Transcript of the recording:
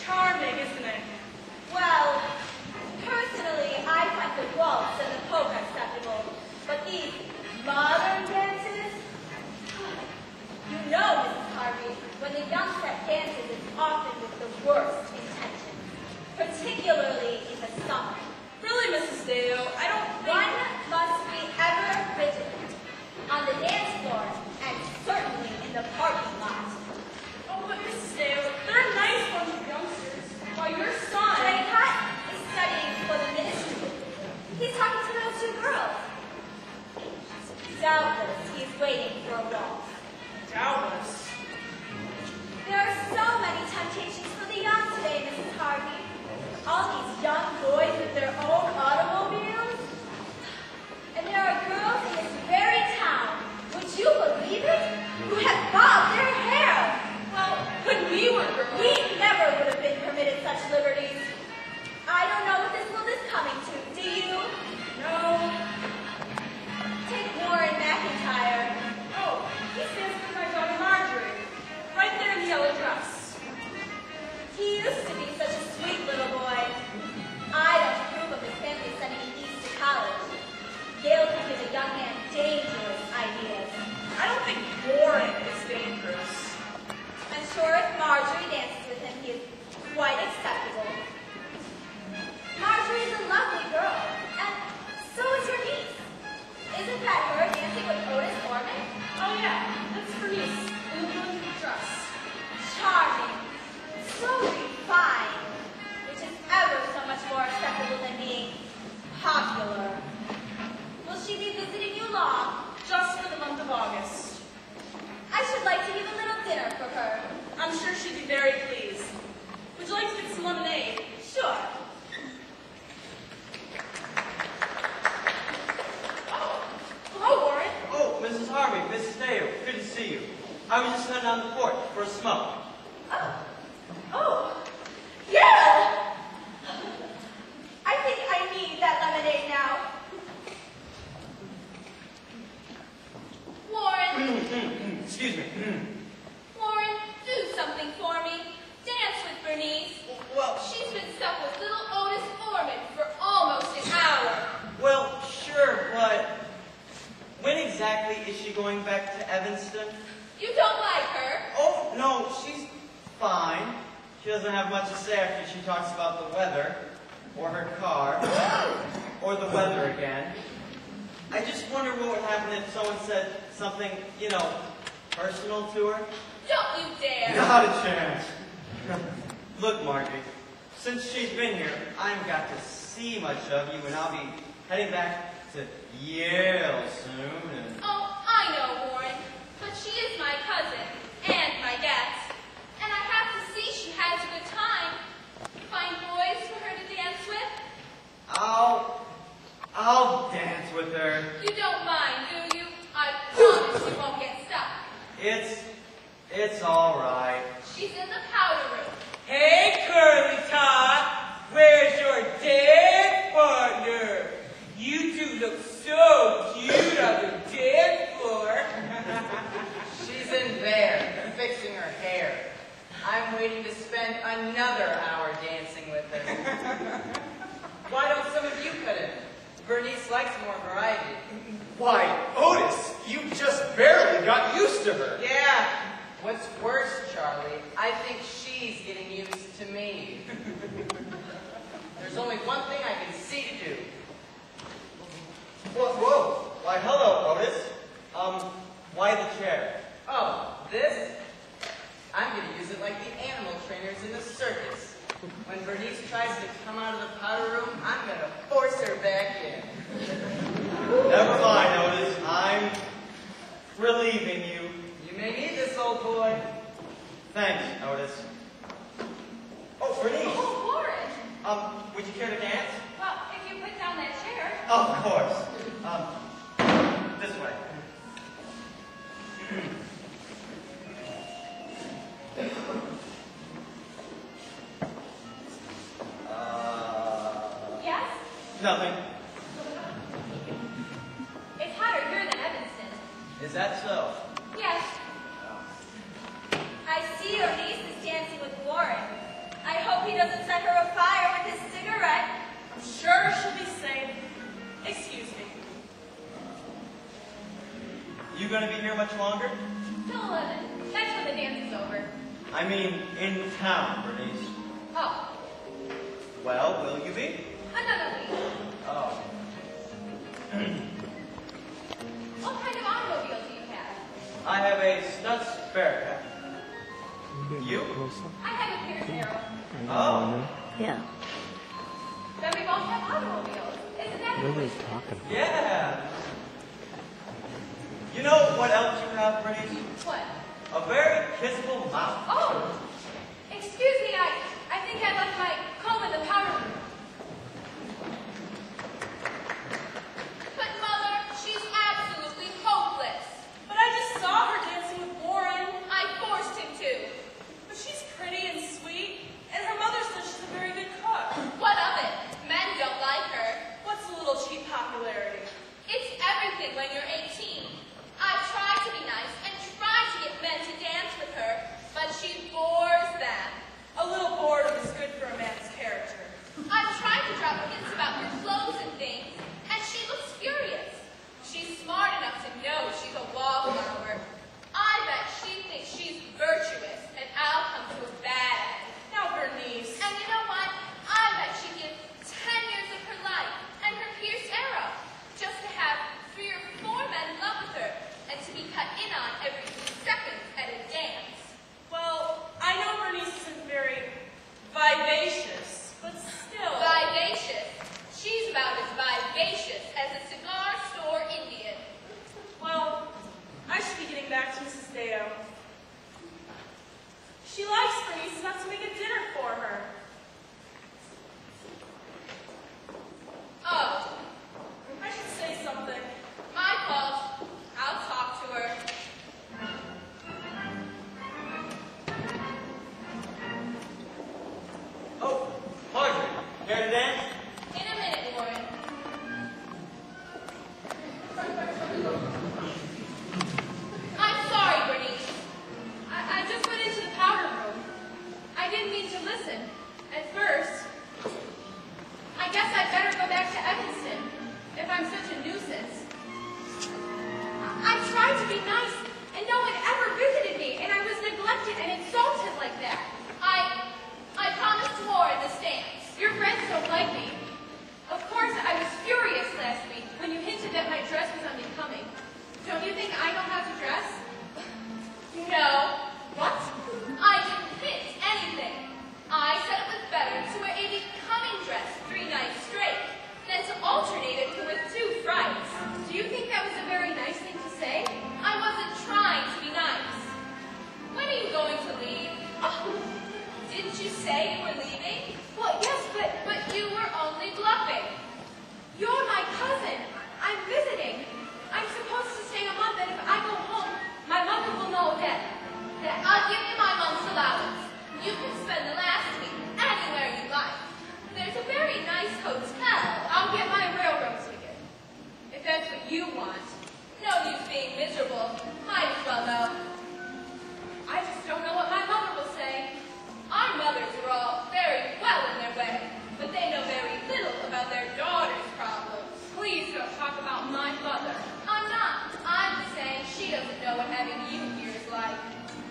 Charming, isn't it? Well, personally, I find the waltz and the polka acceptable, but these modern dances, you know, Mrs. Harvey, when the young set dances, it's often with the worst intentions, particularly in the summer. Really, Mrs. Dale, I don't think... One must be ever vigilant on the dance floor and certainly in the parking lot. Oh, but Mrs. Dale, they're a nice bunch of youngsters. While your son... Cut is studying for the ministry. He's talking to those two girls. Doubtless he's waiting for a waltz. Doubtless. There are so many temptations for the young today, Mrs. Harvey. All these young boys with their own automobiles. And there are girls in this very town, would you believe it, who have bobbed their hair. Well, when we were girls... We never would have been permitted such liberties. I don't know what this world is coming to, do you? No. Take Warren McIntyre. Oh, he stands with my daughter Marjorie. Right there in the yellow dress. He used to be such a sweet little boy. I don't approve of his family sending him east to college. They'll give a young man dangerous ideas. I don't think Warren is dangerous. I'm sure if Marjorie dances with him, he is quite acceptable. Marjorie is a lovely girl, and so is your niece. Isn't that her dancing with Otis Orman? Oh yeah, that's Bernice in the blue dress. Charming, so refined, which is ever so much more acceptable than being popular. Will she be visiting you long? Just for the month of August. I should like to give a little dinner for her. I'm sure she'd be very pleased. Would you like to get some lemonade? Sure. Oh, hello, Warren. Oh, Mrs. Harvey, Mrs. Dale, good to see you. I was just heading down the porch for a smoke. Oh, yeah! I think I need that lemonade now. Warren, Excuse me. Warren, do something for me. Dance with Bernice. Well, She's been stuck with little Otis Orman for almost an hour. well, sure, but when exactly is she going back to Evanston? You don't like her? Oh, no, she's fine. She doesn't have much to say after she talks about the weather, or her car, or the weather again. I just wonder what would happen if someone said something, you know, personal to her. Don't you dare. Not a chance. Look, Margie, since she's been here, I haven't got to see much of you, and I'll be heading back to Yale soon. And... Oh, I know, Warren, but she is my cousin and my guest, and I have to see she has a good time. Find boys for her to dance with? I'll dance with her. You don't mind, do you? I promise you won't get stuck. It's all right. She's in the powder room. Hey, Curly Top, where's your dance partner? You two look so cute on the dance floor. She's in there, fixing her hair. I'm waiting to spend another hour dancing with her. Why don't some of you cut in? Bernice likes more variety. Why, Otis, you just barely got used to her. Yeah. What's worse, Charlie, I think she's getting used to me. There's only one thing I can see to do. Whoa. Why, hello, Otis. Why the chair? Oh, this? I'm going to use it like the animal trainers in the circus. When Bernice tries to come out of the powder room, I'm going to force her back in. Never mind, Otis. I'm relieving you. You may need this, old boy. Thanks, Otis. Oh, Bernice. Oh, Warren. Would you care to dance? Well, if you put down that chair. Of course. This way. Yes? Nothing. It's hotter here than Evanston. Is that so? Yes. I see your niece is Warren. I hope he doesn't set her afire with his cigarette. I'm sure she'll be safe. Excuse me. You gonna be here much longer? Till 11. That's when the dance is over. I mean, in town, Bernice. Oh, Well, will you be? another week. Oh. What kind of automobile do you have? I have a Stutz Bearcat. You? I have a Pierce Arrow. Oh. Yeah. Then we both have automobiles. Isn't that Nobody's cool? talking. Yeah. You know what else you have, Bernice? What? A very kissable mouth. Oh! Excuse me, I think I left my comb in the powder room. But Mother, she's absolutely hopeless. But I just saw her dancing with Warren. I forced him to. But she's pretty and sweet, and her mother says she's a very good cook. What of it? Men don't like her. What's a little cheap popularity? It's everything when you're 18. I try to be nice and try to get men to dance with her, but she bores them. A little boredom is good for a man's character. I've tried to drop hints about her clothes and things, and she looks furious. She's smart enough to know she's a wallflower. I bet she thinks she's virtuous, and I'll come to a bad end. Now, Bernice. And you know what? I bet she'd give 10 years of her life and her Pierce Arrow just to have 3 or 4 men in love with her and to be cut in on every 2 seconds at a dance. Well, I know Bernice isn't very vivacious, but still. Vivacious. She's about as vivacious as a cigar store Indian. Well, I should be getting back to Mrs. Deo. She likes Bernice enough to make a dinner for her. Oh, I should say something. my fault. I'll talk to her. Oh, Marjorie, care to dance? In a minute, Warren. I'm sorry, Bernice. I just went into the powder room. I didn't mean to listen at first. I guess I'd better go back to Evanston if I'm such a nuisance. I tried to be nice, and no one ever visited me, and I was neglected and insulted like that. I promised Warren this dance. Your friends don't like me,